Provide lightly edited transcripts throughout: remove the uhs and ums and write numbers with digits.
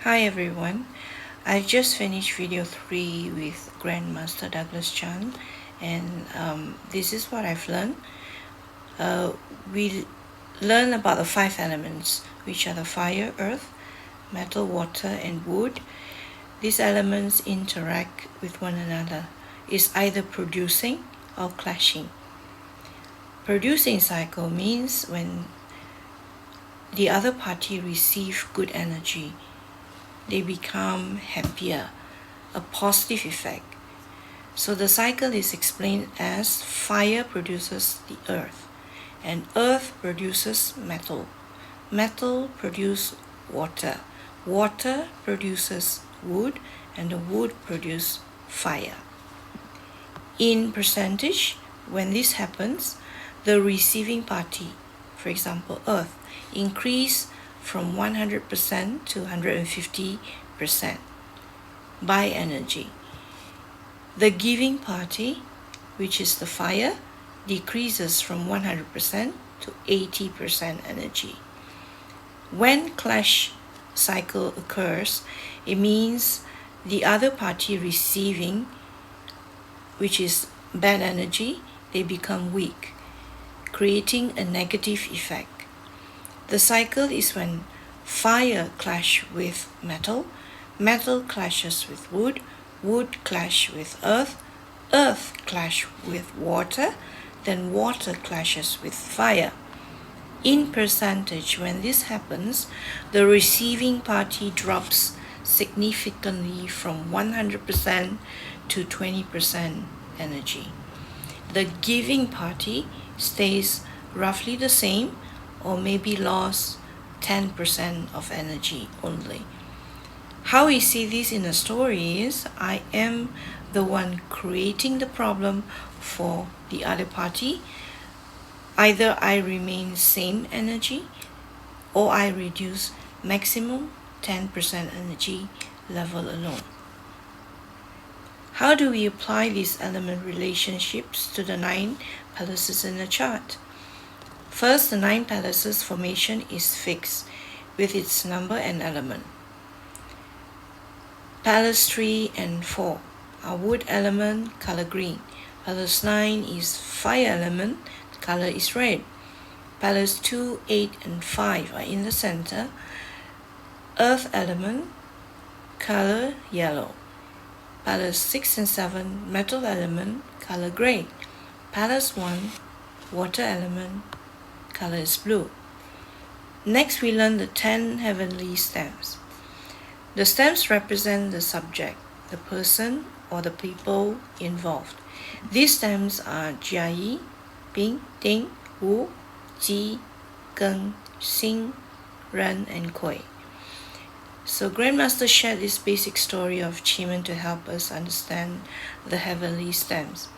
Hi everyone, I just finished video 3 with Grandmaster Douglas Chan, and this is what I've learned. We learn about the 5 elements, which are the fire, earth, metal, water and wood. These elements interact with one another, is either producing or clashing. Producing cycle means when the other party receives good energy, they become happier, a positive effect. So the cycle is explained as fire produces the earth, and earth produces metal. Metal produces water. Water produces wood, and the wood produces fire. In percentage, when this happens, the receiving party, for example, earth, increase from 100% to 150% by energy. The giving party, which is the fire, decreases from 100% to 80% energy. When clash cycle occurs, it means the other party receiving, which is bad energy, they become weak, creating a negative effect. The cycle is when fire clashes with metal, metal clashes with wood, wood clashes with earth, earth clashes with water, then water clashes with fire. In percentage, when this happens, the receiving party drops significantly from 100% to 20% energy. The giving party stays roughly the same, or maybe lost 10% of energy only. How we see this in a story is, I am the one creating the problem for the other party. Either I remain same energy, or I reduce maximum 10% energy level alone. How do we apply these element relationships to the 9 palaces in the chart? First, the 9 palaces formation is fixed with its number and element. Palace 3 and 4 are wood element, color green. Palace 9 is fire element, color is red. Palace 2, 8 and 5 are in the center. Earth element, color yellow. Palace 6 and 7, metal element, color gray. Palace 1, water element, color is blue. Next, we learn the 10 heavenly stems. The stems represent the subject, the person or the people involved. These stems are Jia, Bing, Ding, Wu, Ji, Geng, Xing, Ren, and Kui. So Grandmaster shared this basic story of Qimen to help us understand the heavenly stems.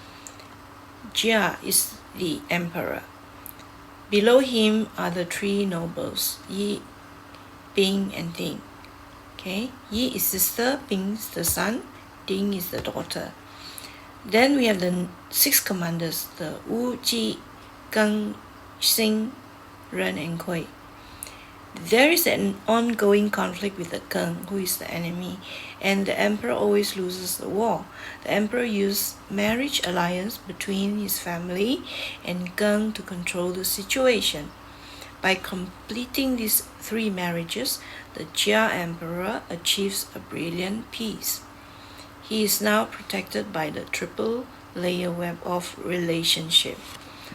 Jia is the emperor. Below him are the 3 nobles, Yi, Bing, and Ding. Okay, Yi is sister, Bing is the son, Ding is the daughter. Then we have the 6 commanders, the Wu, Ji, Geng, Xing, Ren, and Kui. There is an ongoing conflict with the Geng, who is the enemy, and the emperor always loses the war. The emperor used marriage alliance between his family and Geng to control the situation. By completing these 3 marriages, the Jia emperor achieves a brilliant peace. He is now protected by the triple layer web of relationship.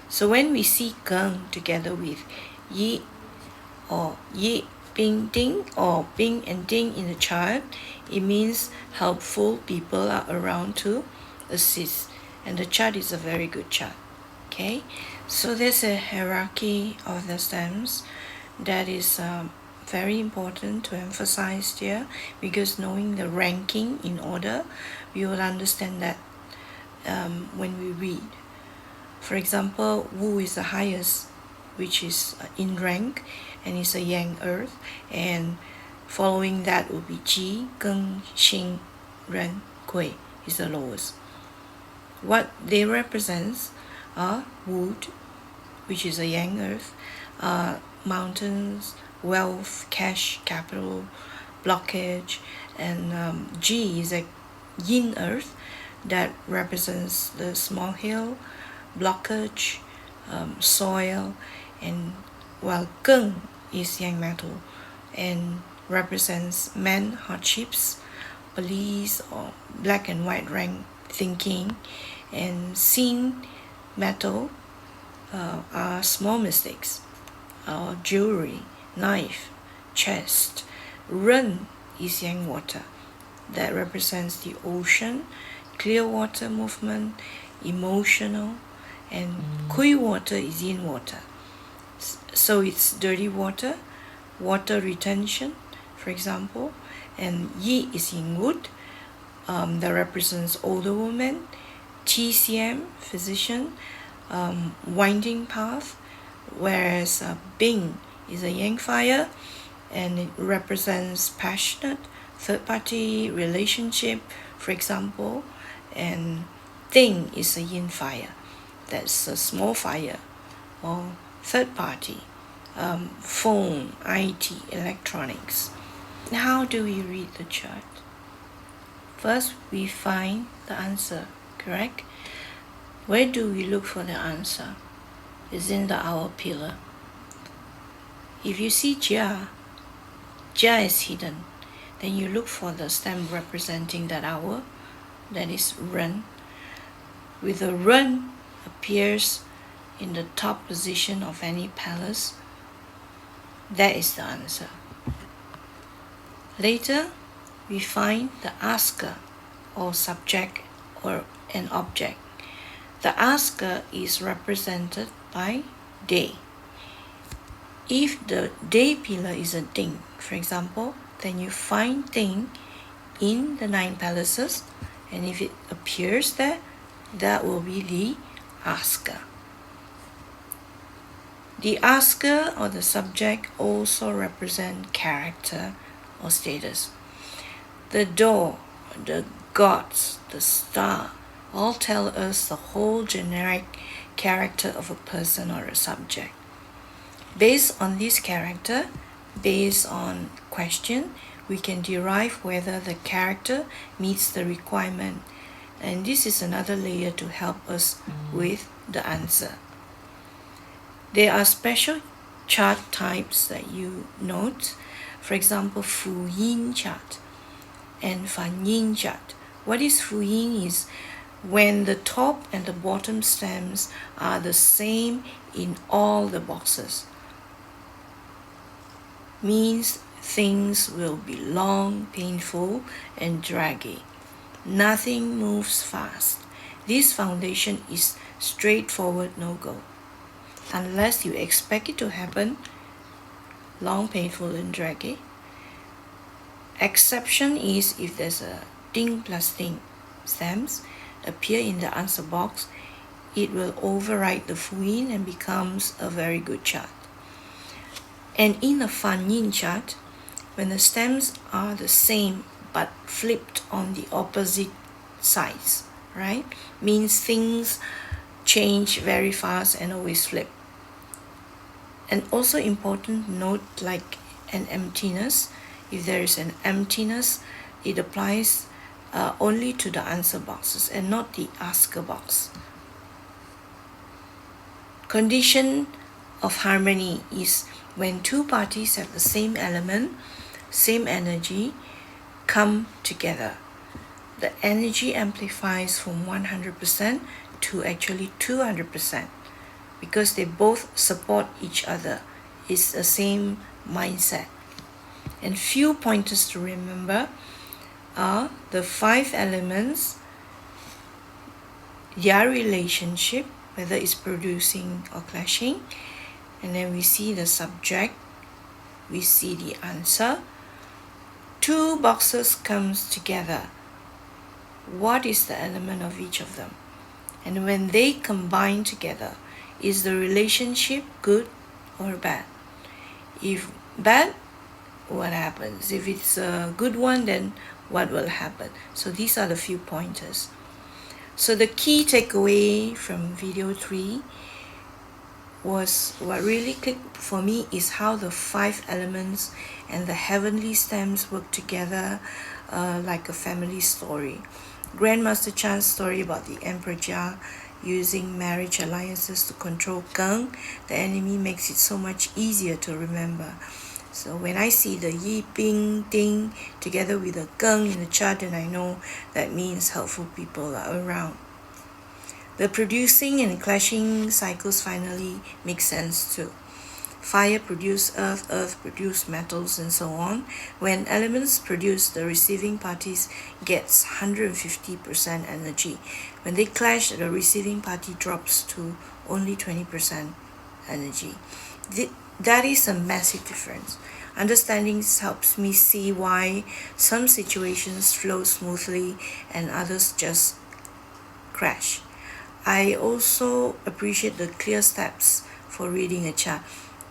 So when we see Geng together with Yi or Yi, Bing, Ding, or Bing and Ding in the chart, it means helpful people are around to assist, and the chart is a very good chart. Okay, so there's a hierarchy of the stems that is very important to emphasize here, because knowing the ranking in order, we will understand that when we read. For example, Wu is the highest, which is in rank, and is a yang earth, and following that will be Ji, Geng, Xing, Ren, Kui is the lowest. What they represent are wood, which is a yang earth, mountains, wealth, cash, capital, blockage, and Ji is a yin earth that represents the small hill, blockage, soil, and while Geng is yang metal and represents man hardships, police or black and white rank thinking, and Xin metal are small mistakes, jewelry, knife, chest. Ren is yang water that represents the ocean, clear water movement, emotional, and Kui water is yin water. So it's dirty water, water retention, for example, and Yi is yin wood that represents older women, TCM, physician, winding path, whereas Bing is a yang fire and it represents passionate, third party relationship, for example, and Thing is a yin fire, that's a small fire or third party, phone, IT, electronics. How do we read the chart? First, we find the answer, correct? Where do we look for the answer? It's in the hour pillar. If you see Jia is hidden, then you look for the stem representing that hour, that is Ren. With a Ren appears in the top position of any palace, that is the answer. Later, we find the asker or subject or an object. The asker is represented by day. If the day pillar is a Ding, for example, then you find Ding in the 9 palaces, and if it appears there, that will be the asker. The asker or the subject also represent character or status. The door, the gods, the star, all tell us the whole generic character of a person or a subject. Based on this character, based on question, we can derive whether the character meets the requirement. And this is another layer to help us with the answer. There are special chart types that you note. For example, Fuyin chart and Fanyin chart. What is Fuyin is when the top and the bottom stems are the same in all the boxes. Means things will be long, painful, and draggy. Nothing moves fast. This foundation is straightforward no-go. Unless you expect it to happen, long, painful, and draggy. Exception is if there's a Ding plus Ding stems appear in the answer box, it will override the Fuyin and becomes a very good chart. And in a Fanyin chart, when the stems are the same but flipped on the opposite sides, right? Means things change very fast and always flip. And also important note, like an emptiness. If there is an emptiness, it applies only to the answer boxes and not the asker box. Condition of harmony is when two parties have the same element, same energy, come together. The energy amplifies from 100% to actually 200% because they both support each other. It's the same mindset. And few pointers to remember are the 5 elements, their relationship, whether it's producing or clashing, and then we see the subject, we see the answer. 2 boxes comes together. What is the element of each of them? And when they combine together, is the relationship good or bad? If bad, what happens? If it's a good one, then what will happen? So these are the few pointers. So the key takeaway from video 3, was what really clicked for me is how the 5 elements and the heavenly stems work together like a family story. Grandmaster Chan's story about the Emperor Jia using marriage alliances to control Geng, the enemy, makes it so much easier to remember. So when I see the Yi Bing Ding together with the Geng in the chart, then I know that means helpful people are around. The producing and clashing cycles finally make sense too. Fire produces earth, earth produces metals, and so on. When elements produce, the receiving parties gets 150% energy. When they clash, the receiving party drops to only 20% energy. That is a massive difference. Understanding this helps me see why some situations flow smoothly and others just crash. I also appreciate the clear steps for reading a chart,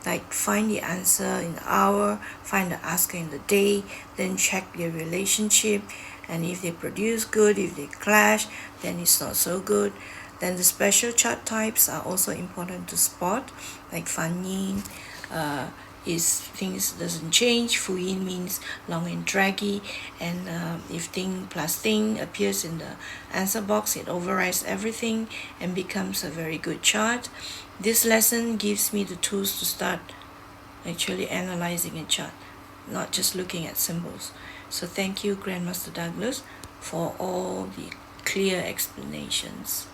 like find the answer in the hour, find the asker in the day, then check their relationship, and if they produce good, if they clash, then it's not so good. Then the special chart types are also important to spot, like Fanyin is things doesn't change. Fuyin means long and draggy, and if thing plus thing appears in the answer box, it overrides everything and becomes a very good chart. This lesson gives me the tools to start actually analyzing a chart, not just looking at symbols. So thank you, Grandmaster Douglas, for all the clear explanations.